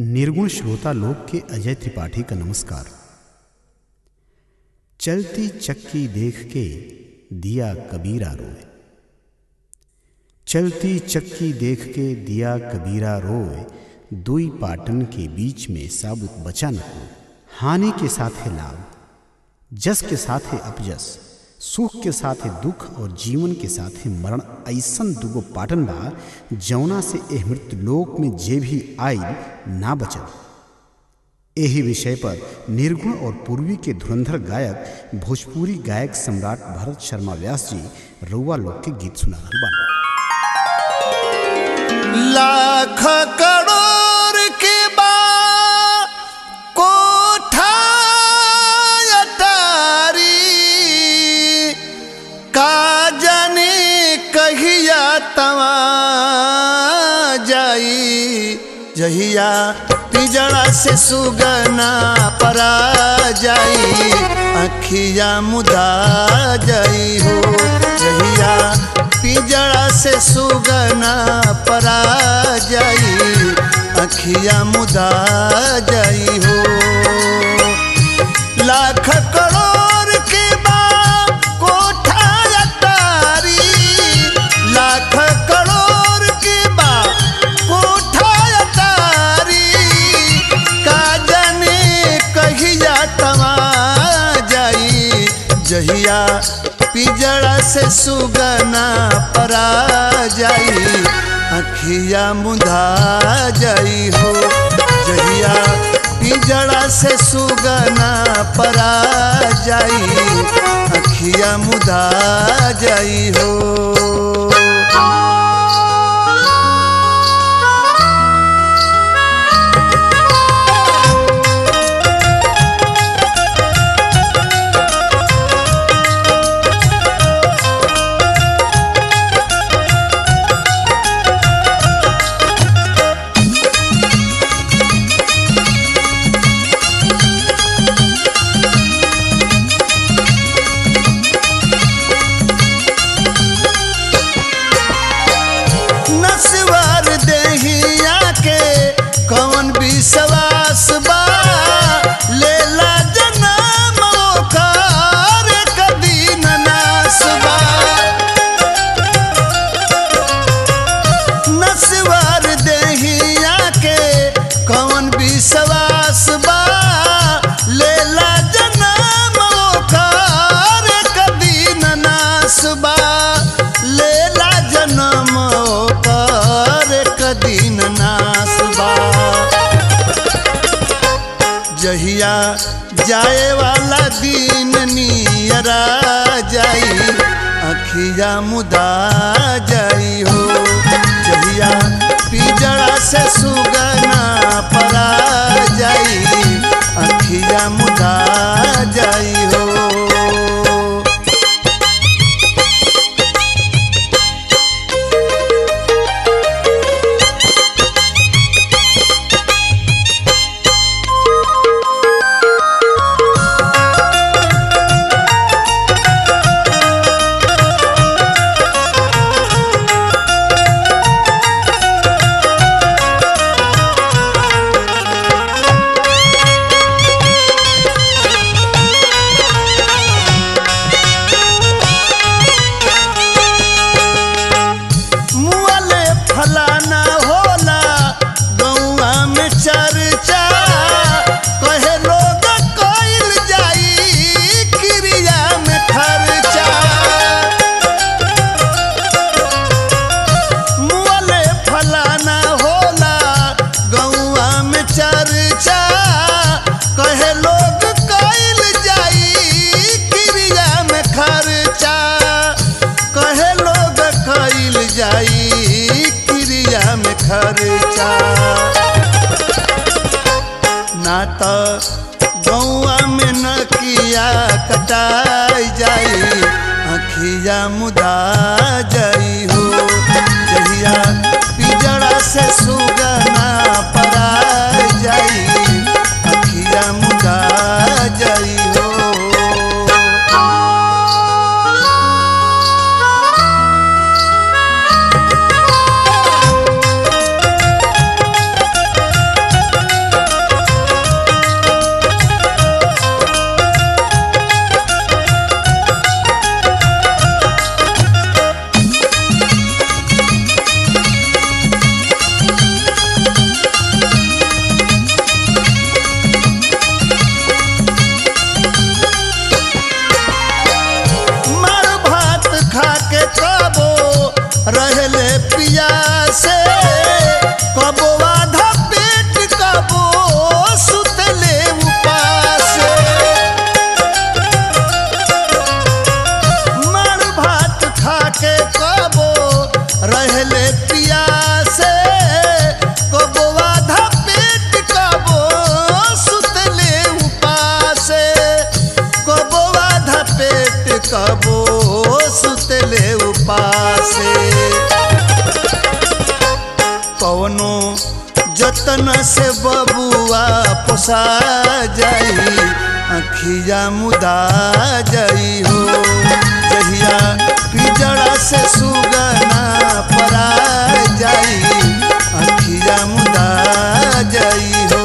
निर्गुण श्रोता लोक के अजय त्रिपाठी का नमस्कार। चलती चक्की देख के दिया कबीरा रोए, चलती चक्की देख के दिया कबीरा रोए, दुई पाटन के बीच में साबुत बचा न हो। हानि के साथ है लाभ, जस के साथ है अपजस, सुख के साथ है दुख और जीवन के साथ है मरण। ऐसन दुगो पाटन बा जौना से एह मृत्यु लोक में जे भी आई ना बचल। यही विषय पर निर्गुण और पूर्वी के धुरंधर गायक भोजपुरी गायक सम्राट भरत शर्मा व्यास जी रउआ लोग के गीत सुना रहल बानी। लाख करोड़ के बा कोठा अटारी, का जाने कहिया तवा जाई, जहिया पिजड़ा से सुगना परा जाई, अखिया मुदा जाई हो। जहिया पिजड़ा से सुगना परा जाई, अखिया मुदा जाई हो। लाख करोड़ के बा कोठा अटारी, लाख करोड़ के बा कोठा अटारी, का जाने कहिया तवा जाई, जहिया पिजड़ा से सुगना परा जाई, अखिया मुदा जाई हो। जहिया पिजड़ा से सुगना परा जाई, अखिया मुदा जाई हो। विश्वास बा लेला जन्म ओकर कदी न नास बा, नस्वार देहिया के कौन विश्वास बा, लेला जन्म ओकर कदी न नास बा, लेला जन्म ओकर कदी न नास बा। जहिया जाए वाला दिन नियरा जाई, अखिया मुदा जाई हो। जहिया पिजड़ा से सुगना परा जाई, अखिया मुदा जाई हो। फलाना होला गौआ में चर्चा, कहे लोग कइल जाई क्रिया में खर्चा। मुअले फलाना होला गौआ में चर्चा, कहे लोग कइल जाई क्रिया में खर्चा, कहे लोग कइल जाई में खर्चा। ना तो गौआ में न किया कटाई जाई, अखिया मुदा जाई हो। जहिया पिजड़ा से सुगना परा जाई, अखिया मुदा जाई हो। से बबुआ पोसा जाई अखिया मुदा जाई हो जहिया पिजड़ा से सुगना परा जाई अखिया मुदा जाई हो।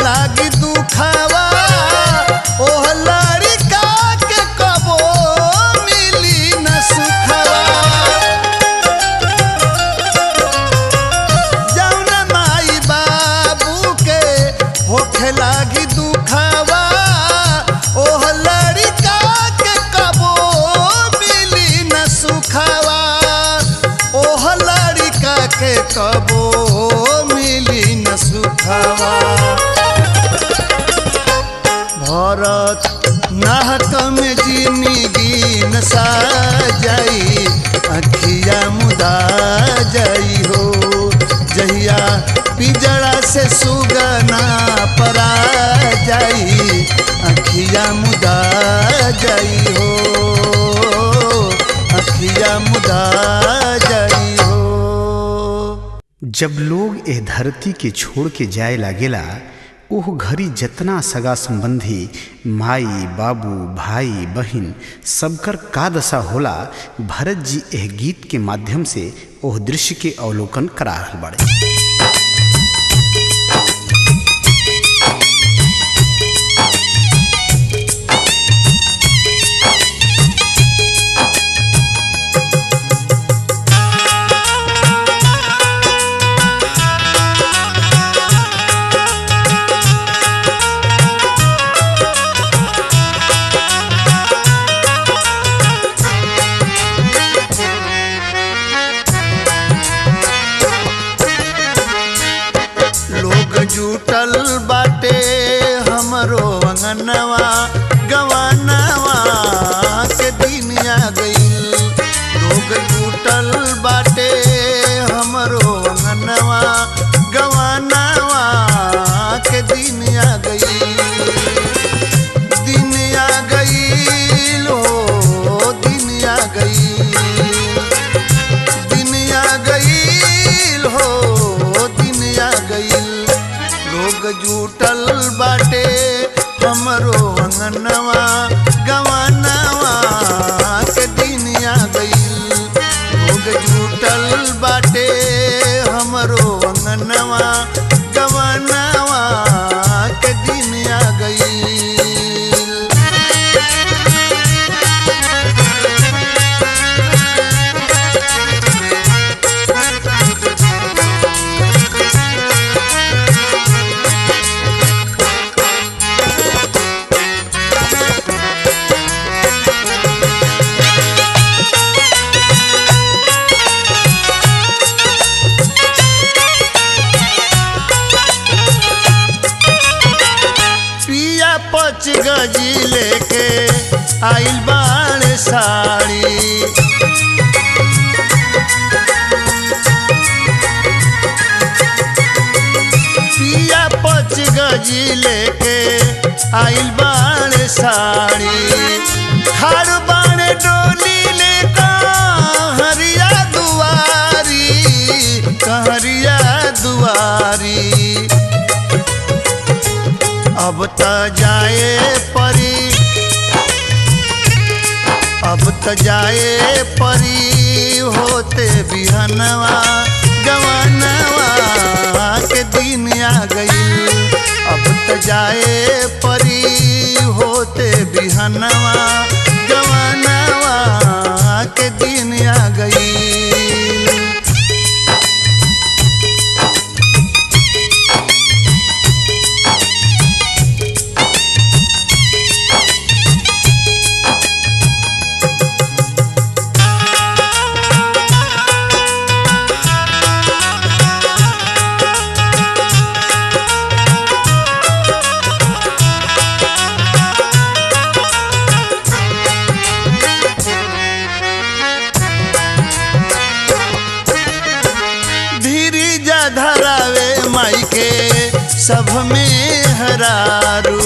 लागी दुखावा ओह लड़का के कबो मिली न सुखावा जौना माई बाबू के होखे लागी दुखावा ओह लड़का के कबो मिली न सुखावा ओह लड़का के कबो मिली न सुखावा। भरत नाहक में जिंदगी नसा जाई अखिया मुदा जाई हो जहिया पिजड़ा से सुगना परा जाई अखिया मुदा जाई हो अखिया मुदा जाई हो। जब लोग एह धरती के छोड़ के जाए लागेला ओह घरी जतना सगा संबंधी माई बाबू भाई बहिन सबकर का दशा होला भरत जी एह गीत के माध्यम से ओह दृश्य के अवलोकन करा रहल बाड़े। जुटल बाटे हमरो अंगनवा गवानवा के दिन आ गईल लोग जुटल बाटे हमरो अंगनवा गवानवा के दिन आ गईल हो दिन आ गईल हो दिन आ गईल लोग जुटल बाटे हमरो अंगनवा गवानवा के दिन आ गईल लोग जुटल बाटे हमरो अंगनवा गवानवा के दिन आ गईल। पच गजी लेके आइल बाड़े साड़ी पिया पच गजी लेके आइल बाड़े साड़ी खाड़ बाड़े डोली ले कहरिया दुआरी अब त जाए परी होते बिहनवा गवानवा के दिन आ गई अब त जाए परी होते बिहनवा गवानवा के दिन आ गई। सब में हरारू।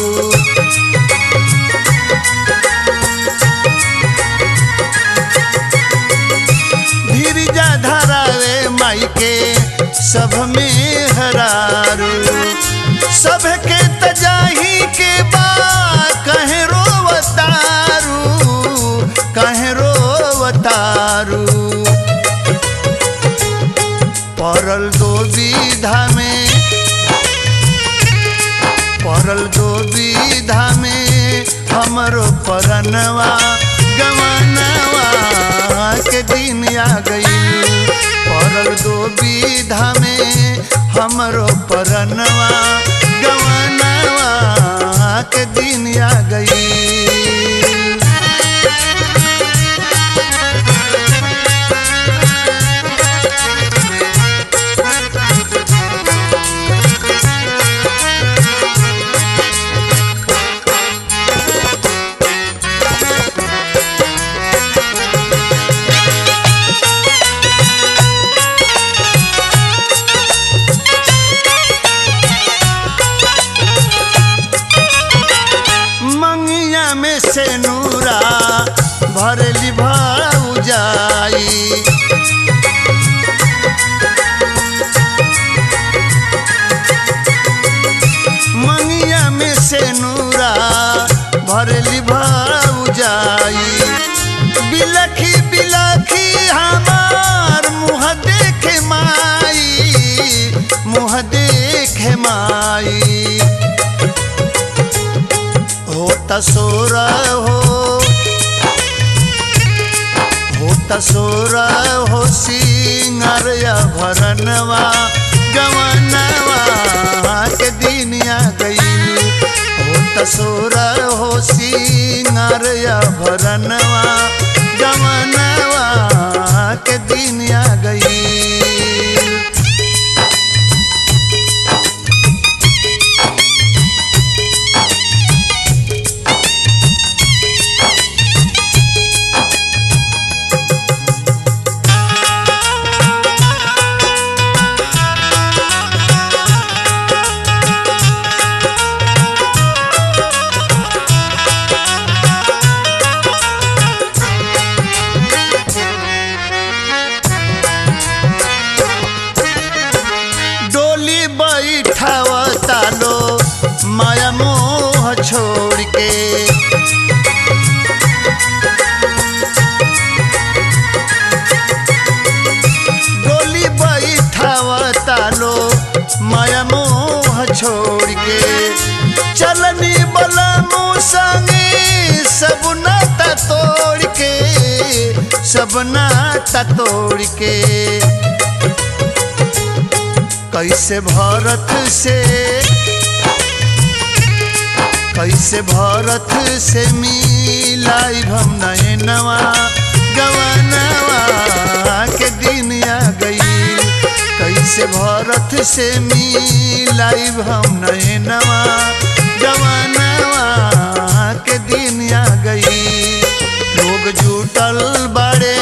धीरजा धरावे माई के सब में हरारू। सबके तजाही के बा कहे रोवतारू, कहे रोवतारू। परल दो विधा में, परल दो विधा में हमरो परनवा गवानवा के दिन आ गई। परल दो विधा में हमरो परनवा गवानवा के दिन आ गई। से नूरा भरली भौजाई। मंगिया में से नूरा भरली भौजाई। बिलखी बिलखी हमार मुँह देखे माई, मुँह देखे माई। होता सोरा हो सिंगार या भरनवा गवानवा के दिन आ गई। होता सोरा हो सिंगार या भरनवा गवानवा के दिन आ गई। बैठावता लो माया मोह छोड़ के। डोली बैठावता लो माया मोह छोड़ के। चलनी बलमु संगे सब नाता तोड़ के, सब नाता तोड़ के। कैसे भरत से मिलाई हम नयनवा गवानवा के दिन आ गई। कैसे भरत से मिलाई हम नयनवा गवानवा के दिन आ गई। लोग जुटल बड़े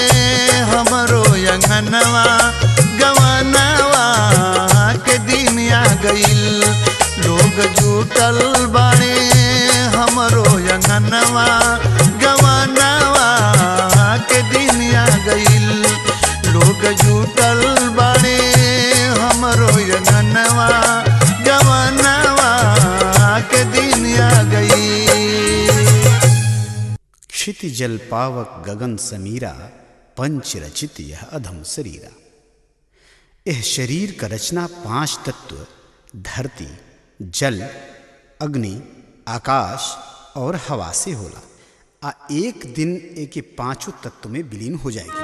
हमरो अंगनवा गवानवा के दिन आ गईल। लोग जुटल बाड़े हमरो अंगनवा गवानवा के दिन आ गईल। लोग जुटल बाड़े हमरो अंगनवा गवानवा के दिन आ गईल। क्षितिजल पावक गगन समीरा पंच रचित यह अधम शरीरा। यह शरीर का रचना 5 तत्व धरती, जल, अग्नि, आकाश और हवा से होला। एक दिन एक 5 तत्व में विलीन हो जाएगी।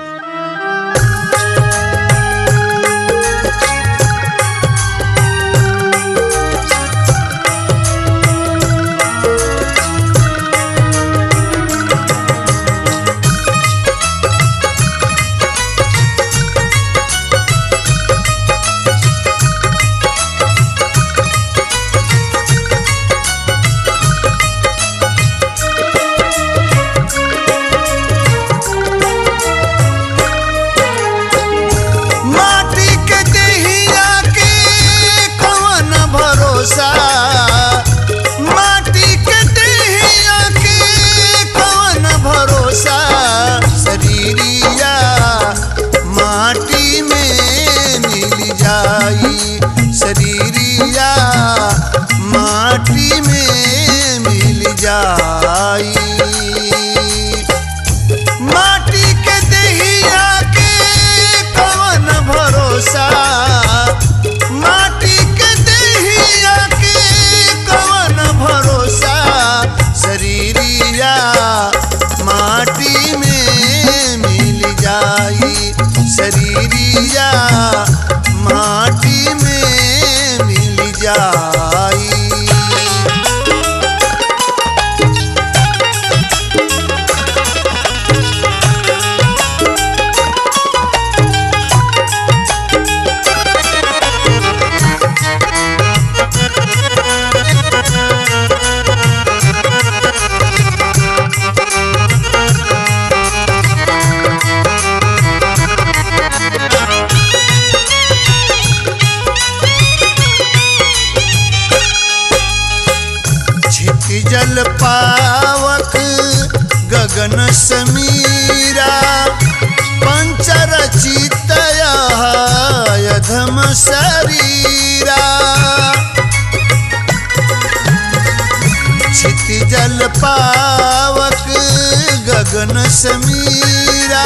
गगन समीरा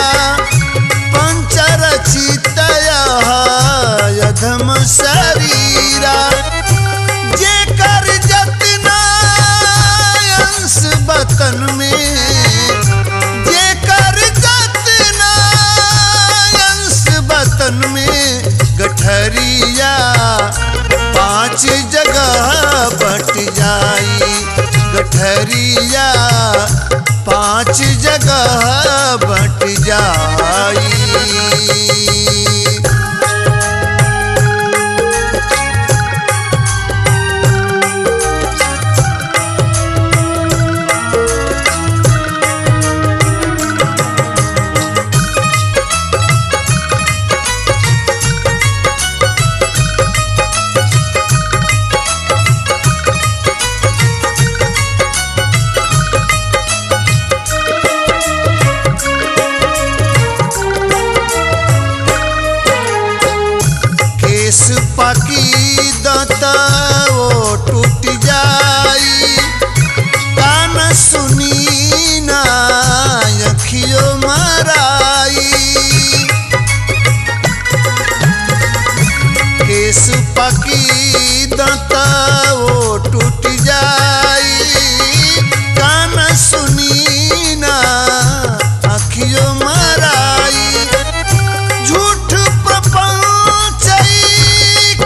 पंचर चितया यधम शरीरा जे कर जतना अंश बतन में जे कर जतना अंश बतन में गठरिया पांच जगह बट जाई गठरिया पांच जगह बट जाई। केस पाकी दांत वो टूट जाई कान सुनी ना अखियों मराई केस पाकी दांत वो टूट जाई कान सुनी ना अखियों मराई झूठ प्रपंच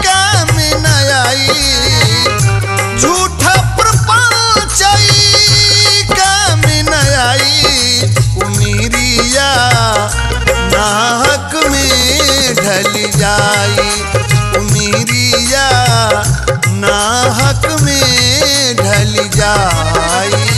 काम न आई झूठा प्रपंच काम न आई उमीरिया नाहक में ढल जाई उमीरिया नाहक में ढल जाई।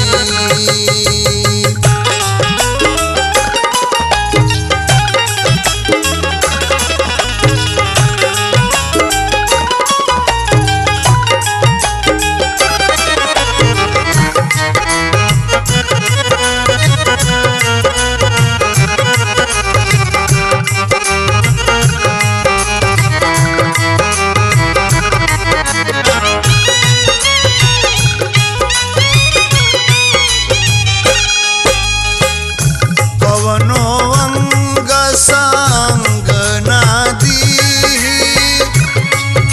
कवनो अंग संग ना दीही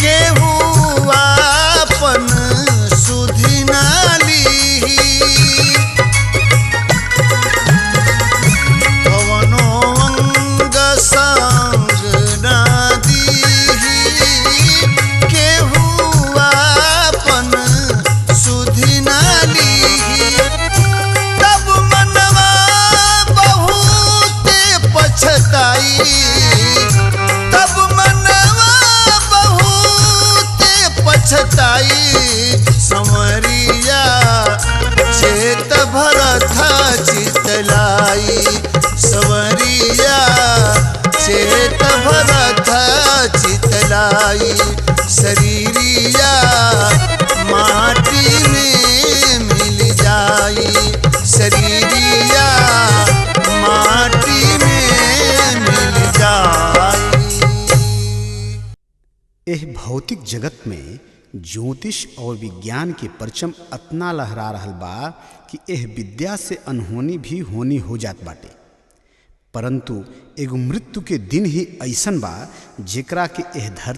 केहू आपन सुधि ना लीही कवनो अंग संग ना दीही केहू आपन सुधि ना लीही तब मनवा पछताई तब मनवा बहुत पछताई संवरिया चेत भरत चितलाई संवरिया चेत भरत चितलाई शरीरिया माटी में मिल जाई शरीरिया माटी में मिल जाई। एह भौतिक जगत में ज्योतिष और विज्ञान के परचम अतना लहरा रहल बा कि एह विद्या से अनहोनी भी होनी हो जात बाटे परंतु एगो मृत्यु के दिन ही ऐसन बा जेकरा के एह धरती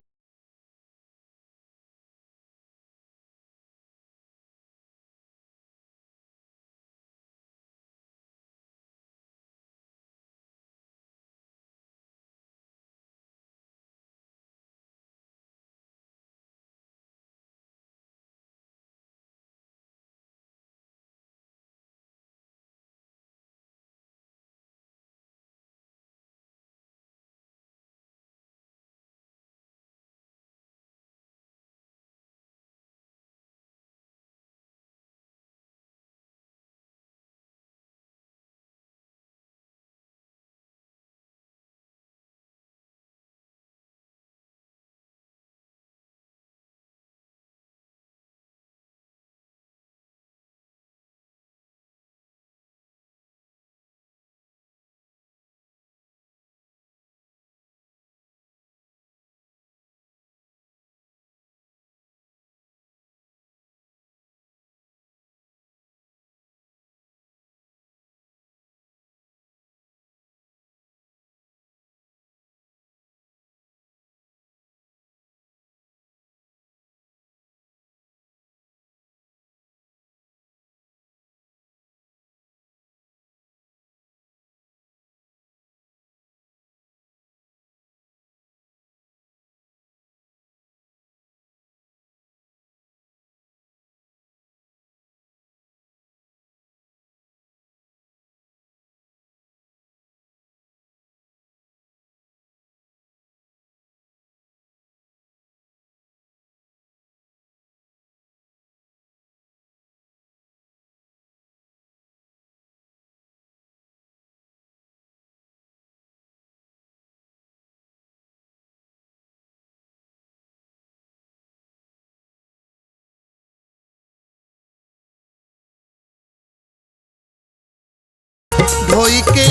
धोई के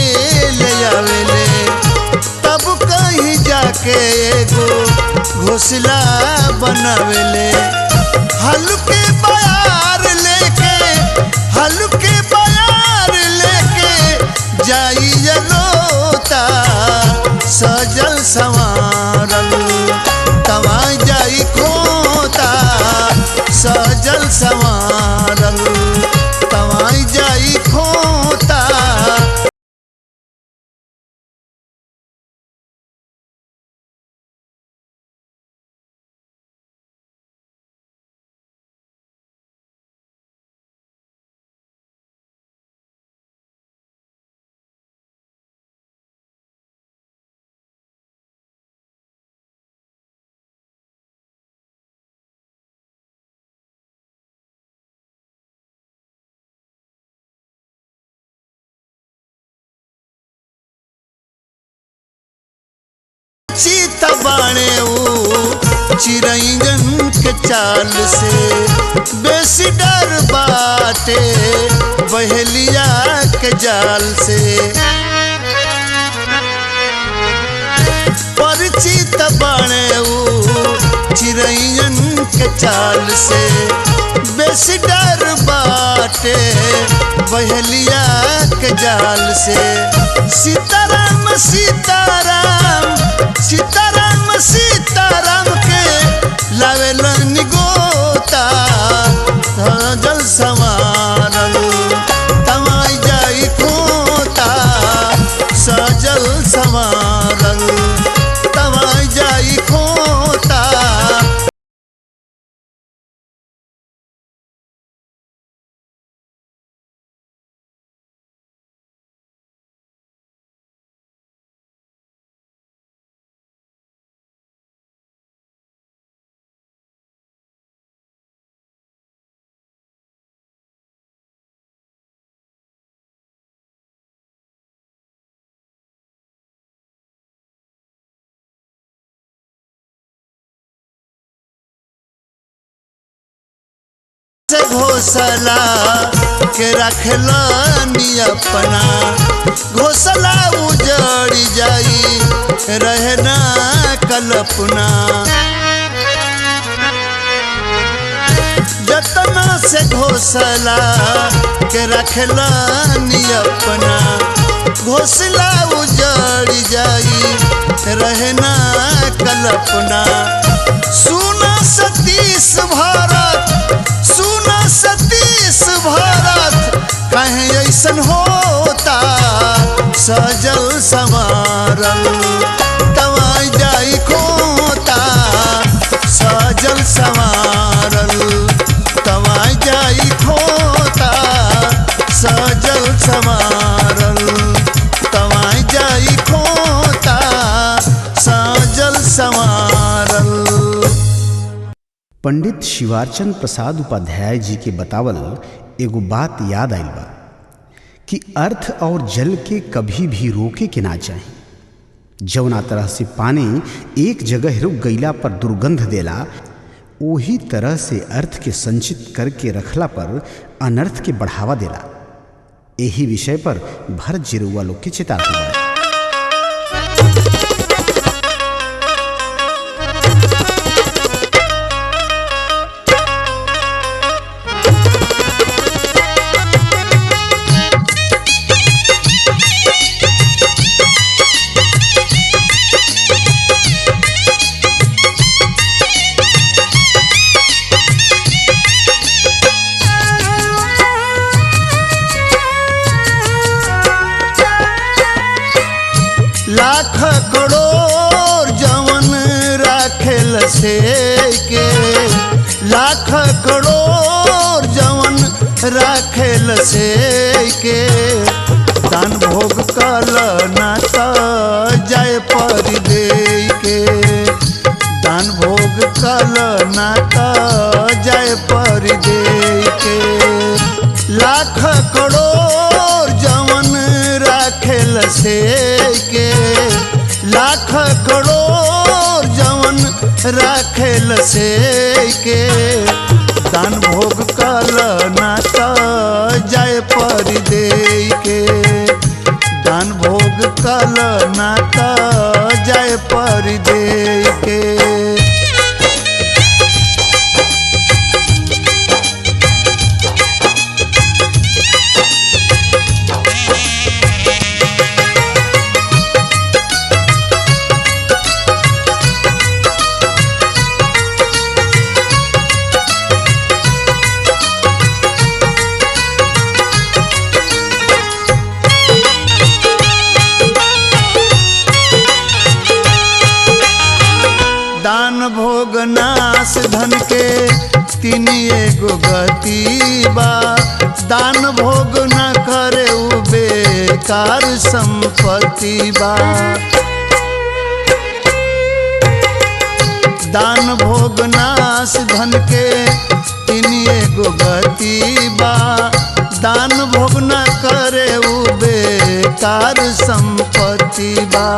ले आवेले, तब कहीं जाके एगो घोसला बनावेले। हल्के बयार लेके, हल्के बयार लेके जाइए लोता, सजल संवारल तवाई जाई खोता, सजल संवारल तवाई जाई खोता। चीता बाणे ऊ चिरैंजन के चाल से, बेसी डर बाटे बहेलिया के जाल से। परिचित बाणे ऊ चिरैंजन के चाल से, बेसी डर बाटे बहेलिया के जाल से। सीताराम सीताराम सीताराम सीताराम के लावेलन गोता, सजल संवारल तवाई जाई खोता, सजल संवारल तवाई जाई खोता। घोसला के रखलानी अपना, घोसला उजड़ जाई रहना कल्पना। जतना से घोसला के रखलानी अपना, घोसला उजड़ जाई रहना कल्पना। सुना सतीश भारत, सुना सतीश भारत, कहीं ऐसन होता, सजल संवारल तवाई जाई खोता, सजल संवारल तवाई जाई खोता, सजल संवारल तवाई जाई खोता, सजल संवारल। पंडित शिवारचंद प्रसाद उपाध्याय जी के बतावल एगो बात याद आइल बा कि अर्थ और जल के कभी भी रोके के ना चाही। जौना तरह से पानी एक जगह रुक गईला पर दुर्गंध देला, वही तरह से अर्थ के संचित करके रखला पर अनर्थ के बढ़ावा देला। यही विषय पर भरत जी रउआ लोग के चेतावनी बा। लाख करोड़ जवन राखेल से के, लाख करोड़ जवन राखेल से के, दान भोग कल नाता जाय पर दे के, दान भोग कल नाता जाय पर दे के। लाख करोड़ जवन राखेल से के, लाख करोड़ जवन राखेल से के, दान भोग कल नाता जाय पर दे के, कल ना त जाए पर दे के। दान भोग नाश धन के तीन एगो गति बा। दान भोग न करे उ बेकार संपत्ति बा। दान भोग नाश धन के तीन एगो गति बा। दान भोग न करे उ बेकार संपत्ति बा।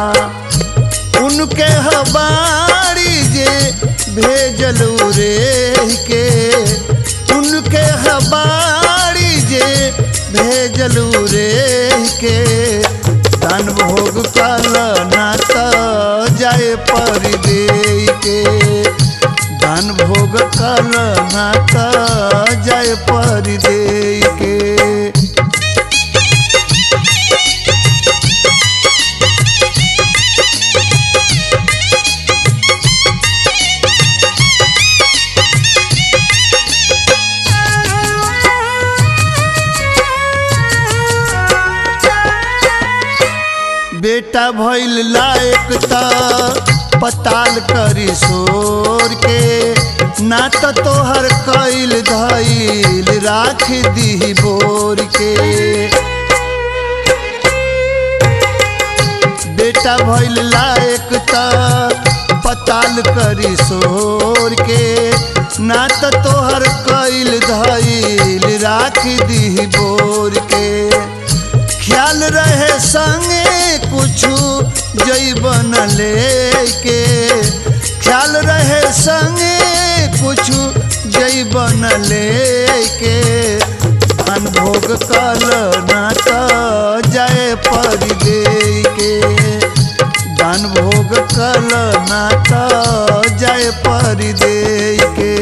उनके हबारी जे भेजलू रे के, उनके हबारी जे भेजलू रे के। दान भोग कल ना त जाए पर दे के। दान भोग कल ना त जाए पर दे के। बेटा भइल लायक त पताल करी सोर के। ना त तोहर कैल धैल राख दी बोर के। बेटा भइल लायक त पताल करी सोर के। ना त तोहर कैल धैल राख दी बोर के। ख्याल रहे संगे कुछु जैबन लेके। ख्याल रहे संगे कुछु जैबन लेके। दान भोग कल ना त जाए पर दे के। दान भोग कल ना त जाए पर दे के।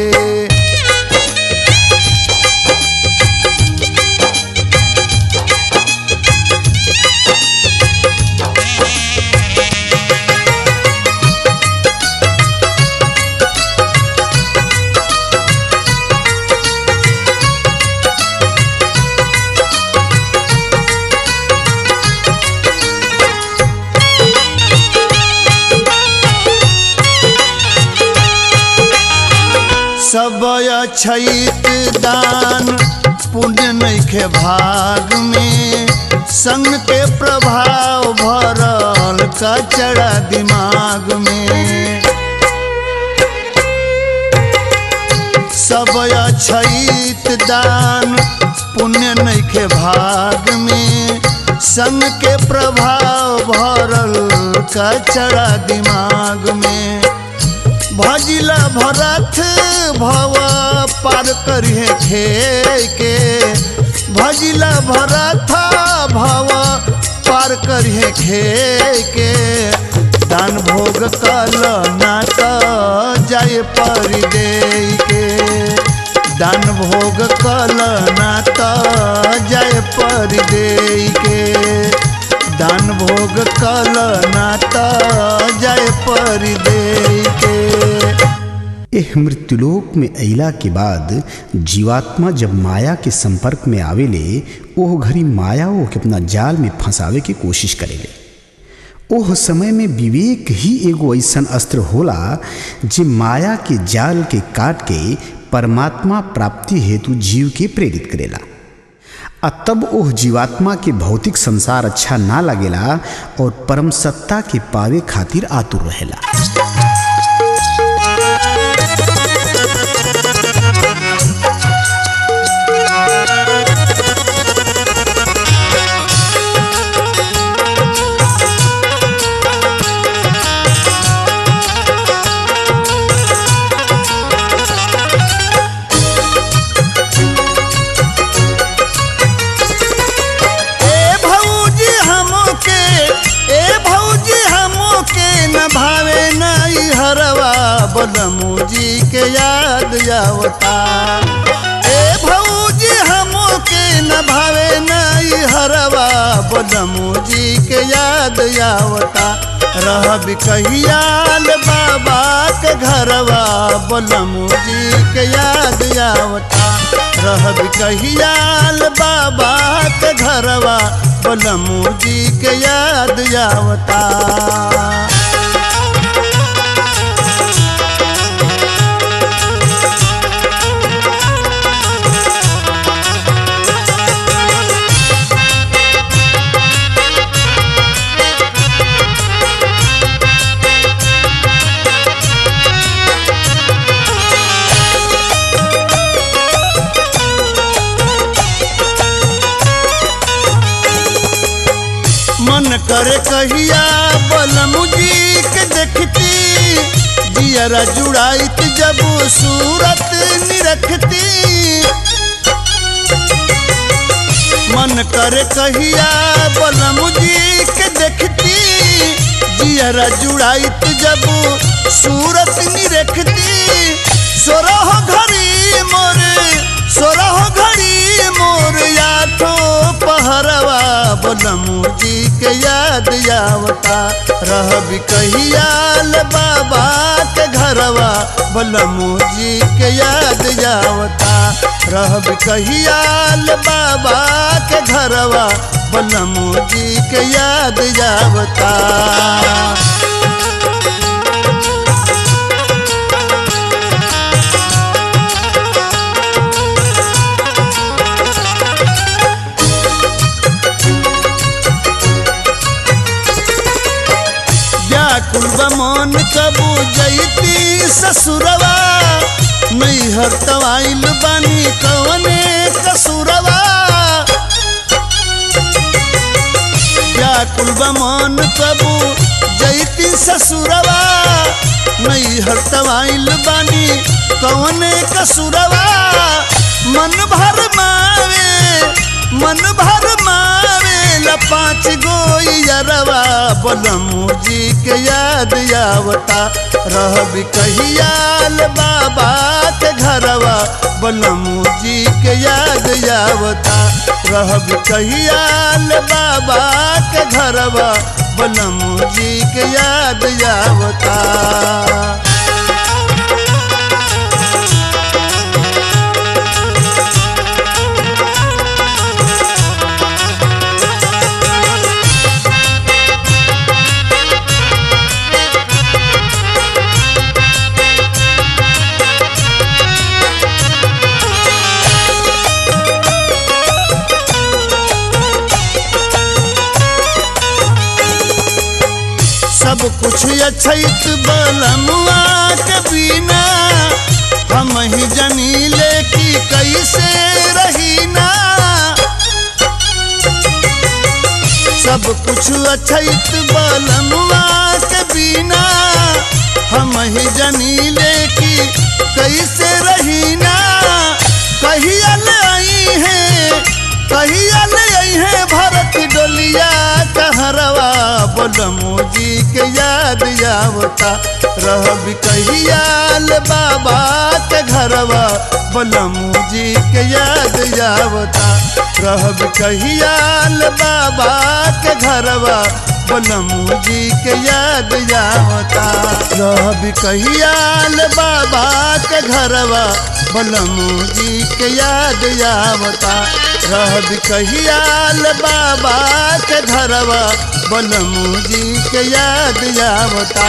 सब अछैत दान पुण्य नइखे भाग में। संग के प्रभाव भरल कचरा दिमाग में। सब अछैत दान पुण्य नइखे भाग में। संग के प्रभाव भरल कचरा दिमाग में। भजिला भरत भव पार करिहे खे के। भजिला भरत भव पार करिहे खे के। दान भोग कल ना त जाए पर दे के। दान भोग कल ना त जाए पर दे के। दान भोग कल ना त जाए पर दे के। एह मृत्युलोक में अइला के बाद जीवात्मा जब माया के संपर्क में आवेले, ओह घड़ी माया ओह के अपना जाल में फंसावे की कोशिश करेले। ओह समय में विवेक ही एगो ऐसन अस्त्र होला जे माया के जाल के काट के परमात्मा प्राप्ति हेतु जीव के प्रेरित करेला। तब ओह जीवात्मा के भौतिक संसार अच्छा ना लगेला और परम सत्ता के पावे खातिर आतुर रहेला। आवता। ए भौजी हमके न भावे नई हरवा बलमू जी के याद आवता। रहब कहियाल बाबा के घरवा बलमू जी के याद आवता। रहब कहियाल बाबा के घरवा बलमू जी के याद आवता। मन करे कहिया बलमू जी के देखती, जियरा जुड़ाइत जब सूरत निरखती। मन करे कहिया बलमू जी के देखती, जियरा जुड़ाइत जब सूरत निरखती। सोरह घड़ी मोर याठो पहरवा बलमू जी के याद आवता। रहब कहियाल बाबा के घरवा बलमू जी के याद आवता। रहब कहियाल बाबा के घरवा बलमू जी के याद आवता। व्याकुल मन कबू जैती ससुरवा, नैहर तवाइल बानी कवने कसुरवा। व्याकुल मन कबू जैती ससुरवा, नैहर तवाइल बानी कवने कसुरवा। मन भर मावे पाँच गोइयरवा बलमू जी के याद आवता। रहब कहियाल बाबा के घरवा बलमू जी के याद आवता। रहब कहियाल बाबा के घरवा बलमू जी के याद आवता। सब कुछ अछैत बलमुआ के बिना, हम ही जनीले कि कैसे रहीना। सब कुछ अछैत बलमुआ के बिना, हम ही जनीले कि कैसे रहीना। कहिया ले आई है भरत डोलिया कहरवा बलमू जी के याद आवता। रहब कहियाल बाबा के घरवा बलमू जी के याद आवता। रहब कहियाल बाबा के घरवा बलमू जी के याद आवता। रहब कहियाल बाबा के घरवा बलमू जी के याद आवता। रहब कहियाल बाबा के घरवा बलमू जी के याद आवता।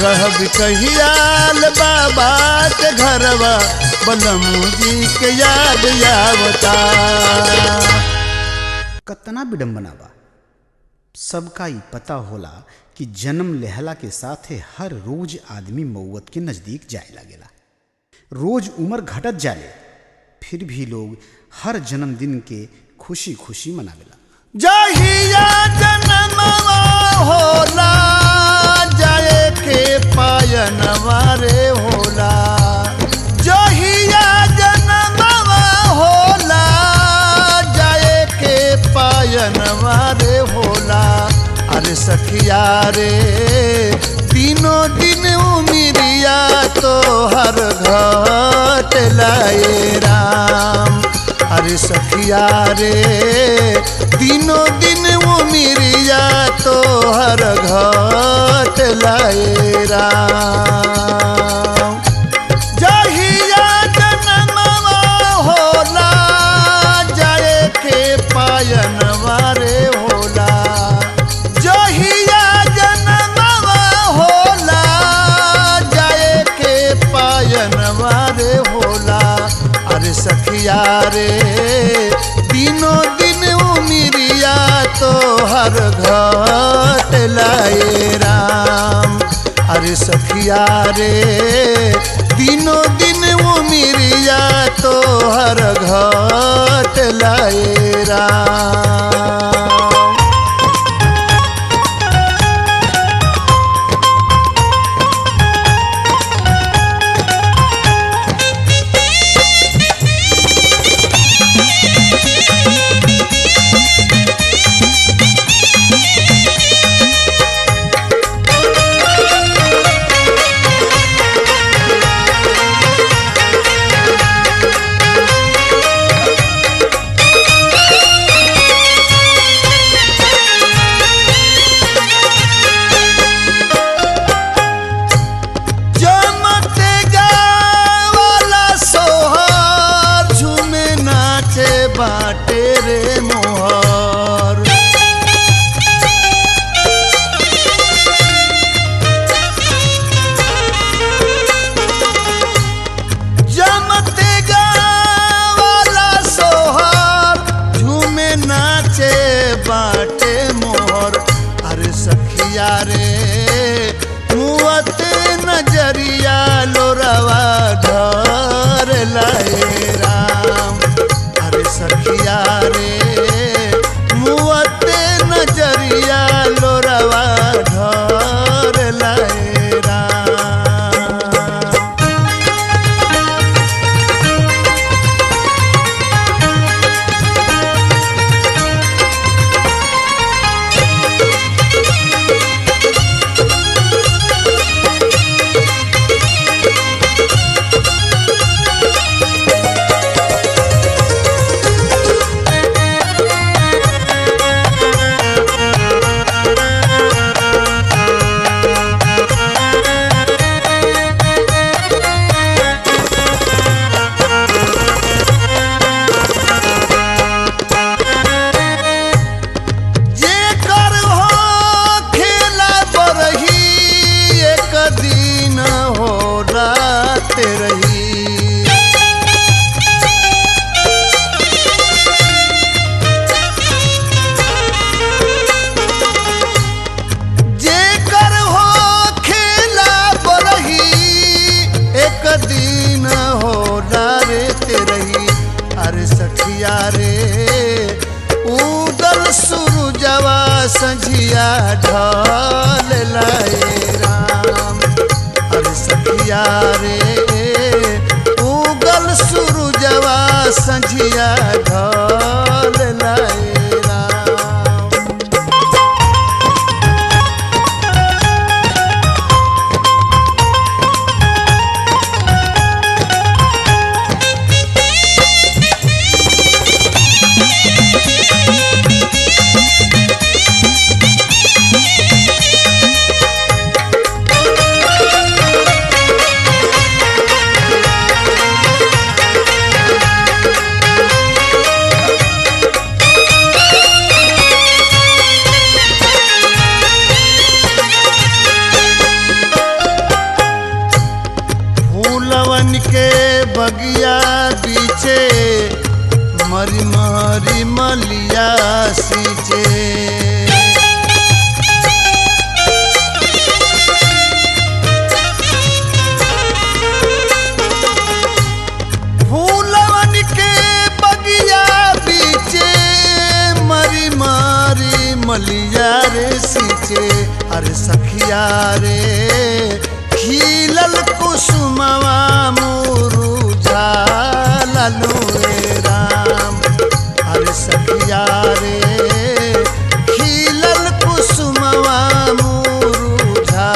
रहब कहियाल बाबा के घरवा बलमू जी के याद आवता। कतना विडंबना बा। सबका ही पता होला कि जन्म लेहला के साथे हर रोज आदमी मौत के नजदीक जाए लागेला। रोज उम्र घटत जाले, फिर भी लोग हर जन्मदिन के खुशी खुशी मनावेला। जहिया जन्मवा होला जाए के पायनवा रे होला। जहिया जन्मवा होला जाए के पायनवा रे होला। अरे सखिया रे दिनों दिन उमिरिया तो हर घट लाए राम। अरे सखिया रे दिनों दिन उमिरिया तो हर घट लाए राम। जहिया जनमवा होला जाए के पायनवा रे होला। जहिया जनमवा होला जाए के पायनवा रे होला। अरे सखिया रे दिनों दिन उमिरिया तो हर घट लाए राम। अरे सखिया रे दिनों दिन उमिरिया तो हर घट लाए राम। बाटे रे मोहर। जमते गावाला सोहर झूमे नाचे बाटे मोहर। अरे सखिया रे मुअत नजरिया लोरवा ढर लाए राम। सखिया रे मुअते नजरिया लोरवा ढर लाए राम। अरे सखिया रे उदल सुरुजवा संझिया ढल लाए राम। अरे सखिया रे उगल सुरुजवा संझिया ढल लाए राम। के बगिया बीचे मरी मरी मलिया सींचे। फूलवन के बगिया बीचे मरी मरी मलिया रे सींचे। अरे सखिया रे खिलल कुसुमवा मुरुझा ललुए राम। अरे सखिया रे खिलल कुसुमवा मुरुझा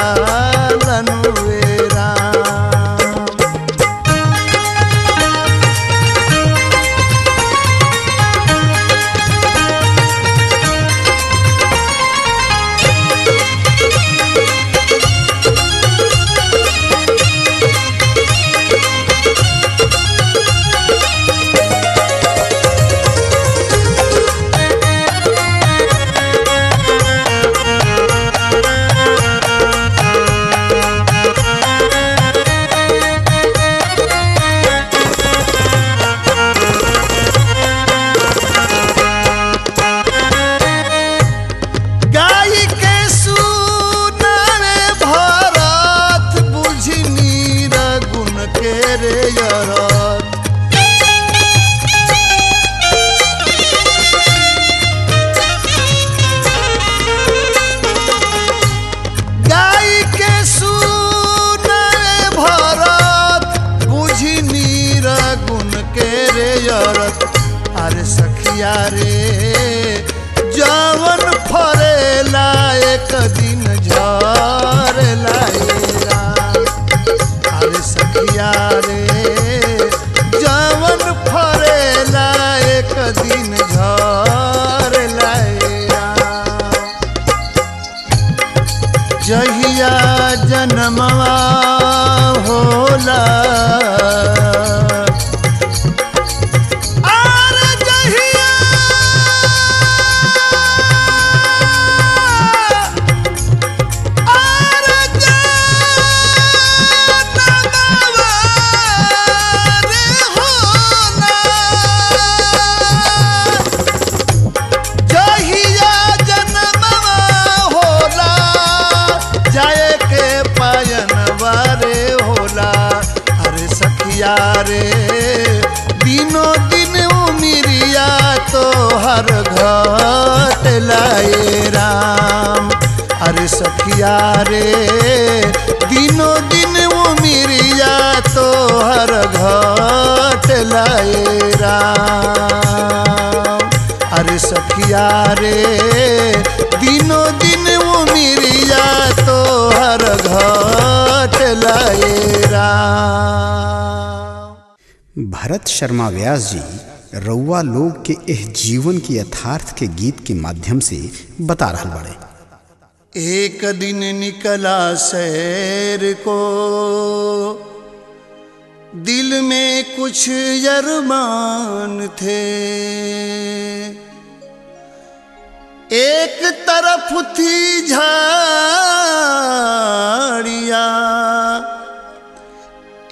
सखिया रे जवन फरेला एक दिन झरेला अरे सखिया रे जवन फरेला एक दिन झरेला जहिया जन्मवा होला रे दिनों दिन उमिरिया तो हर घट लाए राम अरे सखिया रे दिनों दिन उमिरिया तो हर घट लाए राम अरे सखिया रे दिनों दिन उमिरिया तो हर घट लाए राम। भरत शर्मा व्यास जी रउआ लोग के एह जीवन की यथार्थ के गीत के माध्यम से बता रहा बड़े। एक दिन निकला शहर को दिल में कुछ अरमान थे एक तरफ थी झाड़ियाँ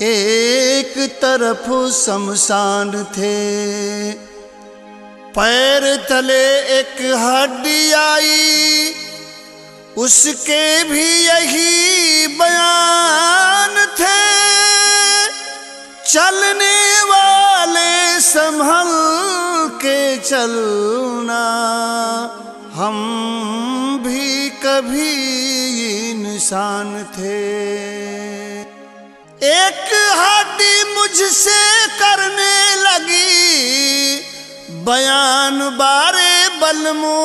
एक तरफ शमशान थे पैर तले एक हड्डी आई उसके भी यही बयान थे चलने वाले संभल के चलना हम भी कभी इंसान थे एक हड्डी मुझसे करने लगी बयान बारे बलमो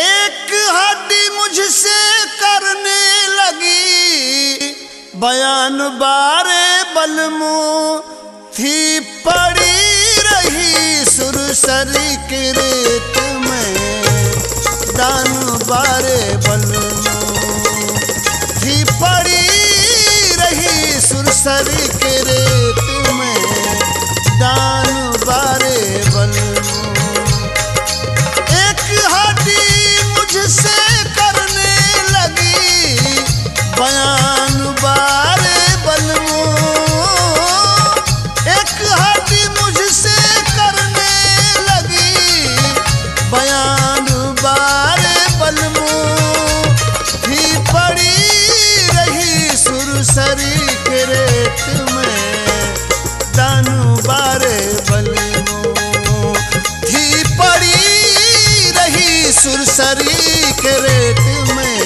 एक हड्डी मुझसे करने लगी बयान बारे बलमो थी पड़ी रही सुरसरी के रेत में दान बारे बलमो थी पड़ी सुरसरी के रेत में दान बारे बलमो एक हड्डी मुझसे करने लगी बयान बारे बलमो एक हड्डी मुझसे करने लगी बयान बारे बलमो भी पड़ी रही सुरसरी रेत में दानू बारे बलमो थी पड़ी रही सुरसरी के रेत में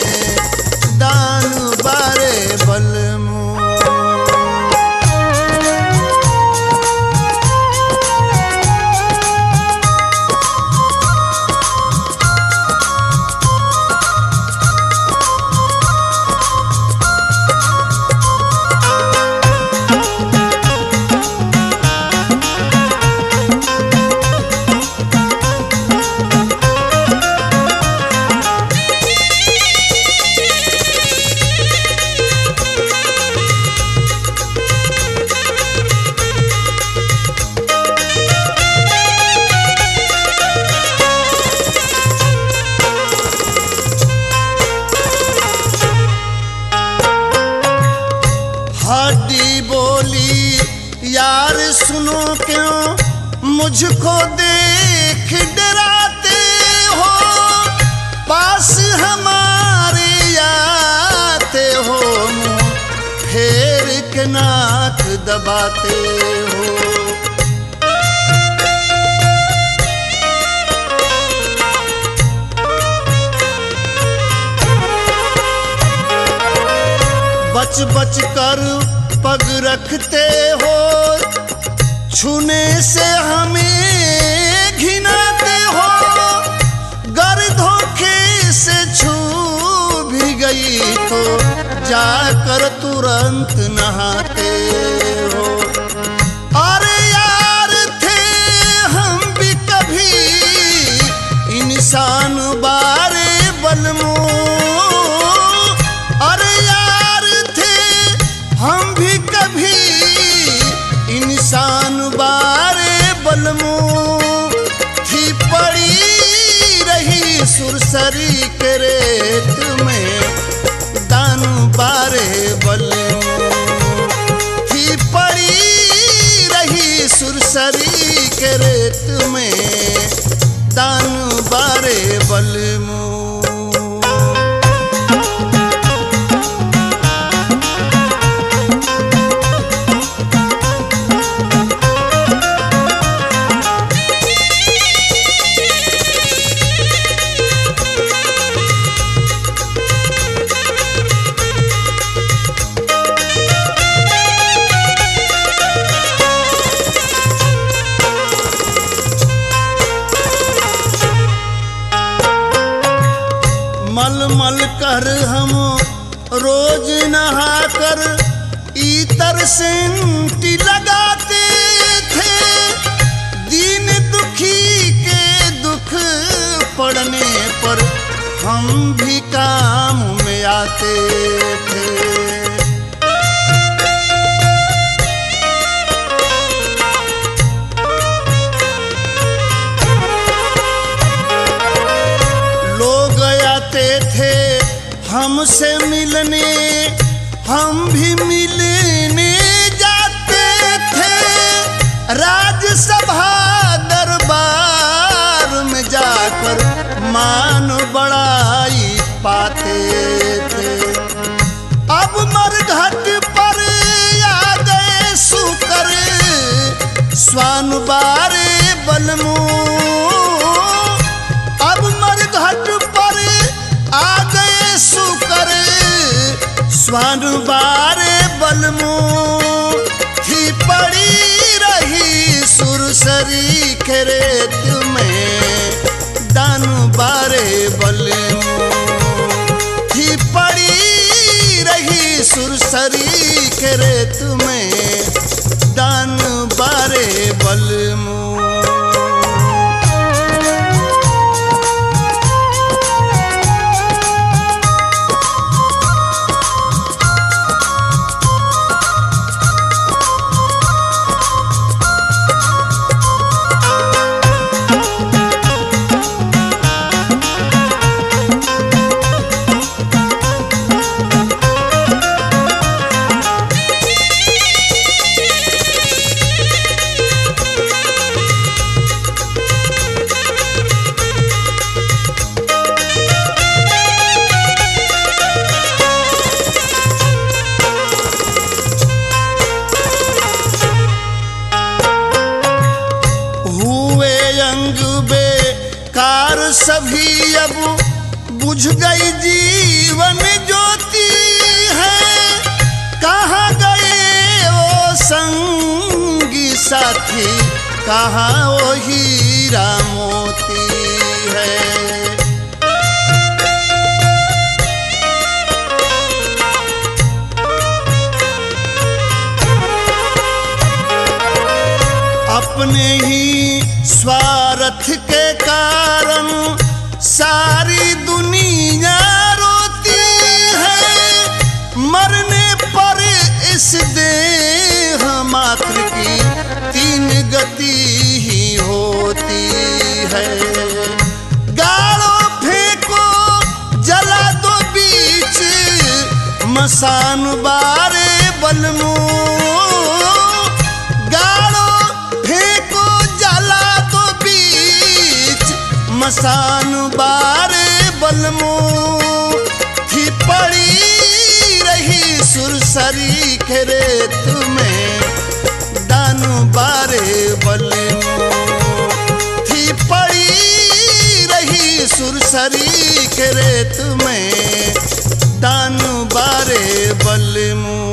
दानू बारे बलमो। सुनो क्यों मुझको देख डराते हो, पास हमारे आते हो, मुँह फेर के नाक दबाते हो। बच बच कर पग रखते हो, छूने से हमें रही तो जाकर तुरंत नहाते हो। अरे यार थे हम भी कभी इंसान बारे बलमो, अरे यार थे हम भी कभी इंसान बारे बलमो, थी पड़ी रही सुरसरी के रेत में दान बारे बलमो, थी पड़ी रही सुरसरी के रेत में दान बारे बलमो। मल कर हम रोज नहाकर इतर सेंटी लगाते थे, दीन दुखी के दुख पड़ने पर हम भी काम में आते थे। लोग आते थे हमसे मिलने, हम भी मिलने जाते थे। राज्यसभा दरबार में जाकर मान बढ़ाई पाते थे। अब मरघट पर आ गए सुकर स्वान बारे बलमो, अब मरघट पर आ गए सुकर स्वान बारे बलमो, थी पड़ी रही सुरसरी के रेत में दान बारे बलमो, थी पड़ी रही सुरसरी के रेत में दान बारे बलमो। सभी अब बुझ गई जीवन ज्योति है, कहाँ गए वो संगी साथी, कहाँ वो हीरा मोती है। अपने ही स्वार्थ के कारण सारी दुनिया रोती है, मरने पर इस देह मात्र की तीन गति ही होती है। गाड़ो फेंको जला दो बीच मसान बारे बलमो, मसान बारे बलमो, थी पड़ी रही सुरसरी के रेत में दान बारे बलमो, थी पड़ी रही सुरसरी के रेत में दान बारे बलमो।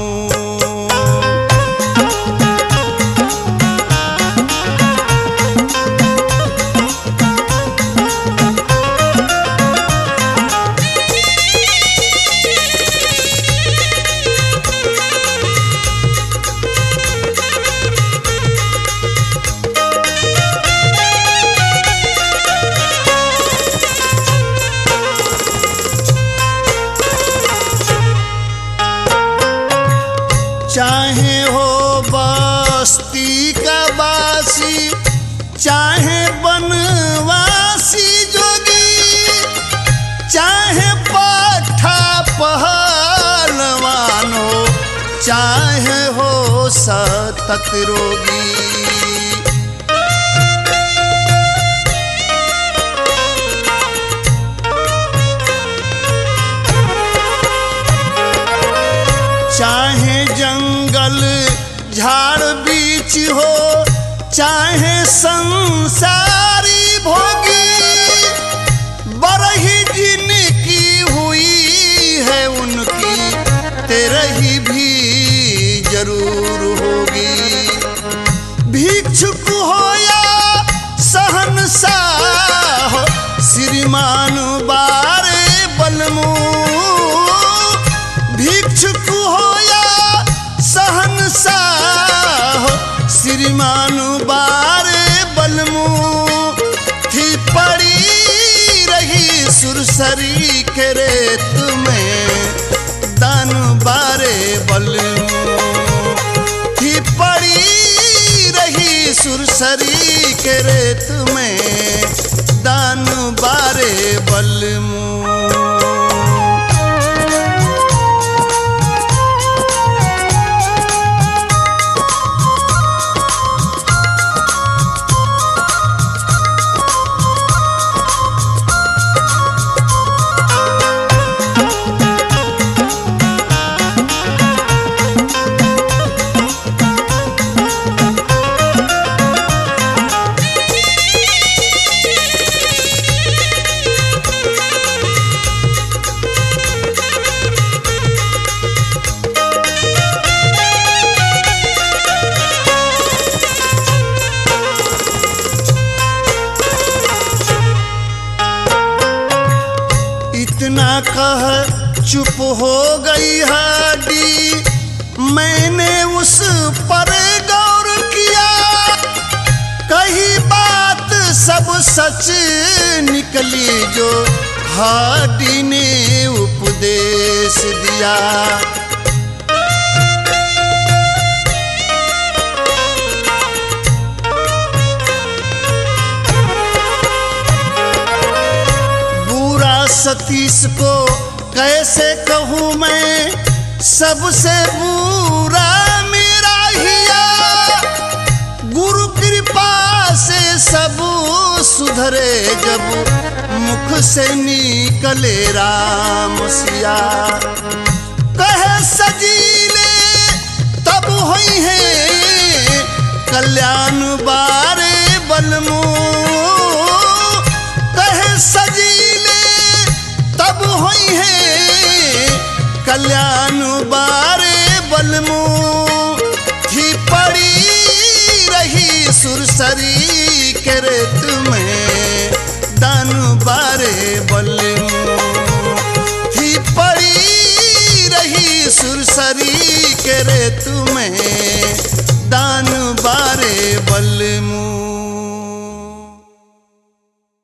चाहे हो बस्ती का बासी, चाहे बनवासी जोगी, चाहे पाठा पहलवान हो, चाहे हो सतत रोगी। चाहे जंगल झाड़ बीच हो, चाहे संसारी भोगी, बरही जिनकी हुई है उनकी तेरही भी जरूर होगी। भिक्षुक हो या सहनशाह, श्रीमान बारे बलमू। भिक्षुक हो या सहनशाह, श्रीमान बारे बलमू। थी पड़ी रही सुरसरी के रेत में, दान बारे बलमू। थी पड़ी रही सुरसरी के रेत में, दान बारे बलमू। इतना कह चुप हो गई हड्डी, मैंने उस पर गौर किया। कही बात सब सच निकली जो हड्डी ने उपदेश दिया। सतीश को कैसे कहूँ मैं, सबसे बुरा मेरा हिया। गुरु कृपा से सब सुधरे जब मुख से निकले राम सिया। कहे सजीले तब हुई है कल्याण बारे बलमू। कहे सजीले तब हुई है कल्याण बारे बलमू। थी पड़ी रही सुरसरी के रेत में, दान बारे बलमू। थी पड़ी रही सुरसरी के रेत में, दान बारे बलमू।